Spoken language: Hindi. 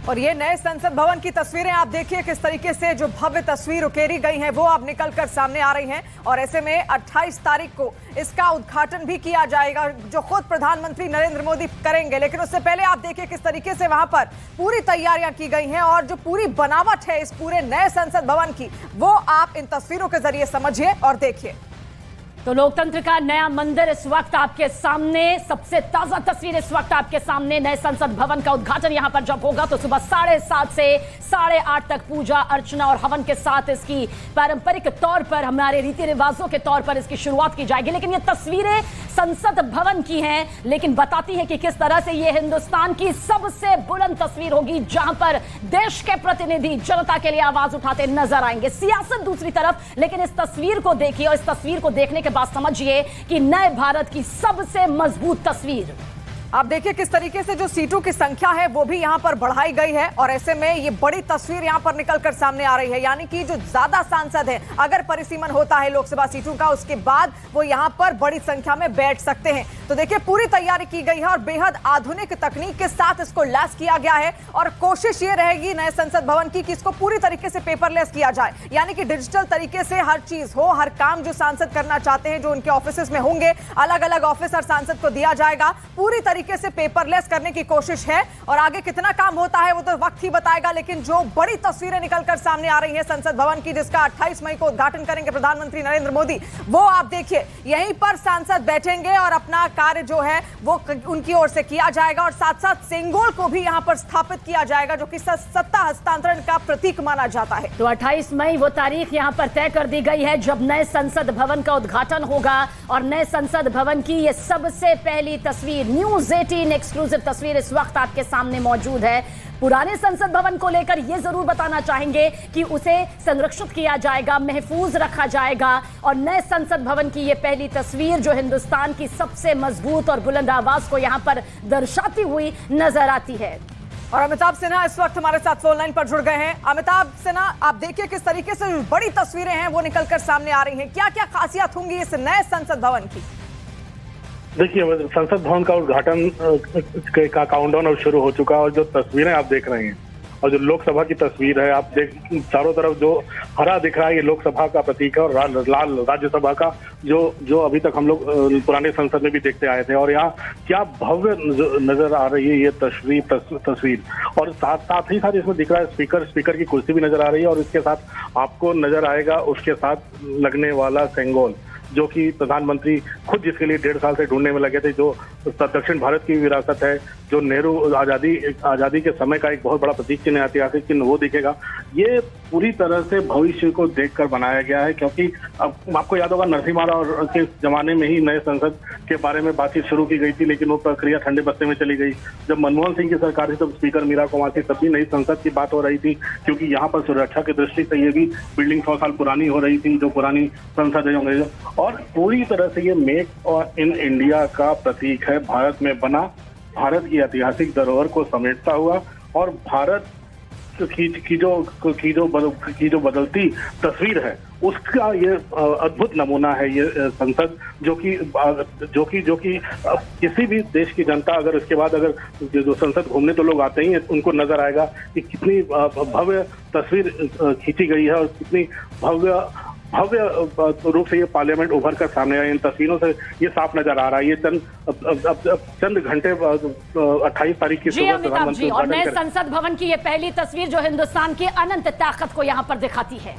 और ये नए संसद भवन की तस्वीरें आप देखिए किस तरीके से जो भव्य तस्वीर उकेरी गई हैं वो अब निकलकर सामने आ रही हैं। और ऐसे में 28 तारीख को इसका उद्घाटन भी किया जाएगा जो खुद प्रधानमंत्री नरेंद्र मोदी करेंगे। लेकिन उससे पहले आप देखिए किस तरीके से वहां पर पूरी तैयारियां की गई हैं और जो पूरी बनावट है इस पूरे नए संसद भवन की वो आप इन तस्वीरों के जरिए समझिए और देखिए। तो लोकतंत्र का नया मंदिर इस वक्त आपके सामने, सबसे ताजा तस्वीर इस वक्त आपके सामने। नए संसद भवन का उद्घाटन यहां पर जब होगा तो सुबह 7:30 से 8:30 तक पूजा अर्चना और हवन के साथ इसकी पारंपरिक तौर पर, हमारे रीति रिवाजों के तौर पर इसकी शुरुआत की जाएगी। लेकिन ये तस्वीरें संसद भवन की हैं, लेकिन बताती है कि किस तरह से ये हिंदुस्तान की सबसे बुलंद तस्वीर होगी जहां पर देश के प्रतिनिधि जनता के लिए आवाज उठाते नजर आएंगे। सियासत दूसरी तरफ, लेकिन इस तस्वीर को देखिए और इस तस्वीर को देखने के बात समझिए कि नए भारत की सबसे मजबूत तस्वीर। आप देखिए किस तरीके से जो सीटों की संख्या है वो भी यहां पर बढ़ाई गई है और ऐसे में ये बड़ी तस्वीर यहां पर निकलकर सामने आ रही है। यानी कि जो ज्यादा सांसद हैं, अगर परिसीमन होता है लोकसभा सीटों का, उसके बाद वो यहां पर बड़ी संख्या में बैठ सकते हैं। तो देखिए पूरी तैयारी की गई है और बेहद आधुनिक तकनीक के साथ इसको लैस किया गया है। और कोशिश ये रहेगी नए संसद भवन की कि इसको पूरी तरीके से पेपरलेस किया जाए, यानी कि डिजिटल तरीके से हर चीज हो, हर काम जो सांसद करना चाहते हैं, जो उनके ऑफिस में होंगे, अलग अलग ऑफिस हर सांसद को दिया जाएगा। पूरी तरीके से पेपरलेस करने की कोशिश है और आगे कितना काम होता है वो तो वक्त ही बताएगा। लेकिन जो बड़ी तस्वीरें निकलकर सामने आ रही हैं संसद भवन की, जिसका 28 मई को उद्घाटन करेंगे प्रधानमंत्री नरेंद्र मोदी, वो आप देखिए यहीं पर सांसद बैठेंगे और अपना कार्य जो है वो उनकी ओर से किया जाएगा। और साथ साथ सेंगोल को भी यहां पर स्थापित किया जाएगा जो कि सत्ता हस्तांतरण का प्रतीक माना जाता है। तो 28 मई वो तारीख यहां पर तय कर दी गई है जब नए संसद भवन का उद्घाटन होगा। और नए संसद भवन की ये सबसे पहली तस्वीर, न्यूज़ 18 एक्सक्लूसिव तस्वीर इस वक्त आपके सामने मौजूद है। पुराने संसद भवन को लेकर यह जरूर बताना चाहेंगे कि उसे संरक्षित किया जाएगा, महफूज रखा जाएगा। और नए संसद भवन की यह पहली तस्वीर जो हिंदुस्तान की सबसे मजबूत और बुलंद आवाज को यहां पर दर्शाती हुई नजर आती है। और अमिताभ सिन्हा इस वक्त हमारे साथ फोन लाइन पर जुड़ गए हैं। अमिताभ सिन्हा, आप देखिए किस तरीके से बड़ी तस्वीरें हैं वो निकलकर सामने आ रही हैं। क्या क्या खासियत होंगी इस नए संसद भवन की? देखिए, संसद भवन का उद्घाटन का काउंटडाउन अब शुरू हो चुका है और जो तस्वीरें आप देख रहे हैं और जो लोकसभा की तस्वीर है, आप देख चारों तरफ जो हरा दिख रहा है ये लोकसभा का प्रतीक है और लाल राज्यसभा का, जो अभी तक हम लोग पुराने संसद में भी देखते आए थे। और यहाँ क्या भव्य नजर आ रही है ये तस्वीर। और साथ ही साथ इसमें दिख रहा है स्पीकर की कुर्सी भी नजर आ रही है और इसके साथ आपको नजर आएगा उसके साथ लगने वाला सेंगोल, जो कि प्रधानमंत्री खुद जिसके लिए 1.5 साल से ढूंढने में लगे थे, जो दक्षिण भारत की विरासत है, जो नेहरू आजादी के समय का एक बहुत बड़ा प्रतीक चिन्ह, ऐतिहासिक चिन्ह वो दिखेगा। ये पूरी तरह से भविष्य को देखकर बनाया गया है, क्योंकि अब आपको याद होगा नरसिम्हा राव के जमाने में ही नए संसद के बारे में बातचीत शुरू की गई थी, लेकिन वो प्रक्रिया ठंडे बस्ते में चली गई। जब मनमोहन सिंह की सरकार थी तब स्पीकर मीरा कुमार थी, तब भी नई संसद की बात हो रही थी, क्योंकि यहाँ पर सुरक्षा की दृष्टि से ये भी बिल्डिंग 100 साल पुरानी हो रही थी, जो पुरानी संसद है। और पूरी तरह से ये मेक इन इंडिया का प्रतीक है, भारत में बना, भारत की ऐतिहासिक धरोहर को समेटता हुआ और भारत की जो बदलती तस्वीर है उसका ये अद्भुत नमूना है ये संसद, जो कि किसी भी देश की जनता अगर इसके बाद अगर जो संसद घूमने तो लोग आते ही उनको नजर आएगा कि कितनी भव्य तस्वीर खींची गई है और कितनी भव्य रूप से ये पार्लियामेंट उभर कर सामने आया। इन तस्वीरों से ये साफ नजर आ रहा है। ये चंद घंटे 28 तारीख की सुबह प्रधानमंत्री और नए संसद भवन की ये पहली तस्वीर जो हिंदुस्तान की अनंत ताकत को यहाँ पर दिखाती है।